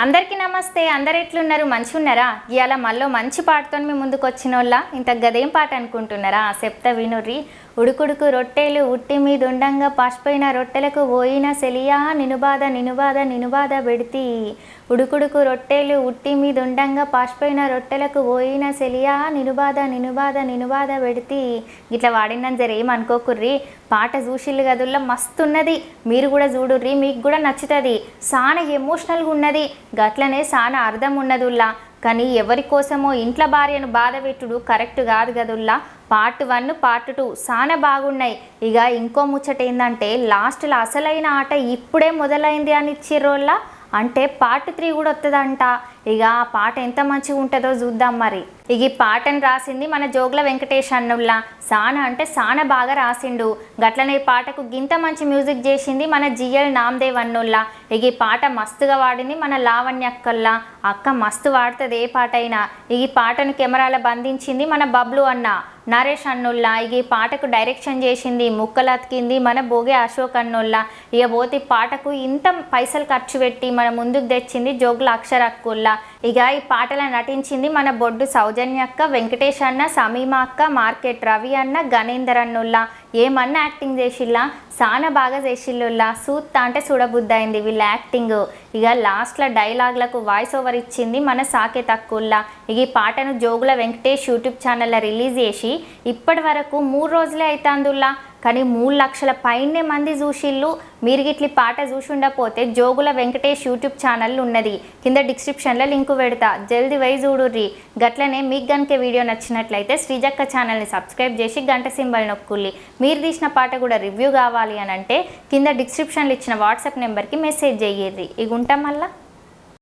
అందరికీ నమస్తే. అందరు ఎట్లున్నారు? మంచి ఉన్నారా? ఇవాళ మళ్ళీ మంచి పాటతో మీ ముందుకు వచ్చినోళ్ళ ఇంత గదేం పాట అనుకుంటున్నారా? చెప్తా వినుర్రి. ఉడుకుడుకు రొట్టెలు ఉట్టి మీద ఉండంగా పాసిపోయిన రొట్టెలకు పోయిన సెలియా నినుబాధ నినుబాధ నినుబాధ పెడితి. ఉడుకుడుకు రొట్టెలు ఉట్టి మీద ఉండంగా పాసిపోయిన రొట్టెలకు పోయిన సెలియా నినుబాధ నినుబాధ నినుబాధ పెడితి. ఇట్లా వాడిందని జర ఏమనుకోకుర్రి. పాట చూసిల్లు గదుల్లో మస్తు ఉన్నది, మీరు కూడా చూడుర్రి, మీకు కూడా నచ్చుతుంది. చాలా ఎమోషనల్గా ఉన్నది, గట్లనే చాలా అర్థం ఉన్నదుల్లా. కానీ ఎవరి కోసమో ఇంట్లో భార్యను బాధ పెట్టుడు కరెక్ట్ కాదు కదుల్లా. పార్ట్ 1 పార్ట్ 2 చాలా బాగున్నాయి. ఇక ఇంకో ముచ్చట ఏంటంటే లాస్ట్లో అసలైన ఆట ఇప్పుడే మొదలైంది అని ఇచ్చిర్రోళ్ళ, అంటే పార్ట్ 3 కూడా వస్తుందంట. ఇక ఆ పాట ఎంత మంచిగా ఉంటుందో చూద్దాం మరి. ఇక ఈ పాటను రాసింది మన జోగుల వెంకటేష్ అన్నుల్లా. సానా అంటే సానా బాగా రాసిండు. గట్లనే పాటకు గింత మంచి మ్యూజిక్ చేసింది మన జిఎల్ నామ్దేవ్ అన్నుల్లా. ఇక ఈ పాట మస్తుగా వాడింది మన లావణ్య అక్కల్లా. అక్క మస్తు వాడుతుంది ఏ పాట అయినా. ఈ పాటను కెమెరాలో బంధించింది మన బబ్లు అన్న నరేష్ అన్నుల్లా. ఇక ఈ పాటకు డైరెక్షన్ చేసింది ముక్కలు అతికింది మన బోగే అశోక్ అన్నుల్లా. ఇక పోతే పాటకు ఇంత పైసలు ఖర్చు పెట్టి మన ముందుకు తెచ్చింది జోగుల అక్షర అక్కుల్లా. ఇక ఈ పాటలో నటించింది మన బొడ్డు సౌజన్య అక్క, వెంకటేష్ అన్న, సమీమా అక్క, మార్కెట్ రవి అన్న, గణేందర్ అన్నుల్లా. ఏమన్నా యాక్టింగ్ చేసిల్లా, చాలా బాగా చేసిల్లుల్లా. సూత్తా అంటే చూడబుద్దయింది వీళ్ళ యాక్టింగ్. ఇక లాస్ట్లో డైలాగ్లకు వాయిస్ ఓవర్ ఇచ్చింది మన సాకేత్ అక్కుల్లా. ఇక ఈ పాటను జోగుల వెంకటేష్ యూట్యూబ్ ఛానల్లో రిలీజ్ చేసి ఇప్పటి వరకు 3 రోజులే అవుతుందుల్లా. కానీ 3 లక్షల పైనే మంది చూసిళ్ళు. మీరు ఇట్లా పాట చూసి ఉండకపోతే జోగుల వెంకటేష్ యూట్యూబ్ ఛానల్ ఉన్నది, కింద డిస్క్రిప్షన్లో లింకు పెడతా, జల్దీ వై చూడుర్రి. గట్లనే మీకు గనుక వీడియో నచ్చినట్లయితే శ్రీజక్క ఛానల్ని సబ్స్క్రైబ్ చేసి గంట సింబల్ నొక్కుల్లి. మీరు తీసిన పాట కూడా రివ్యూ కావాలి అని అంటే కింద డిస్క్రిప్షన్లో ఇచ్చిన వాట్సాప్ నెంబర్కి మెసేజ్ చెయ్యిర్రి. ఇక ఉంటాం మళ్ళా.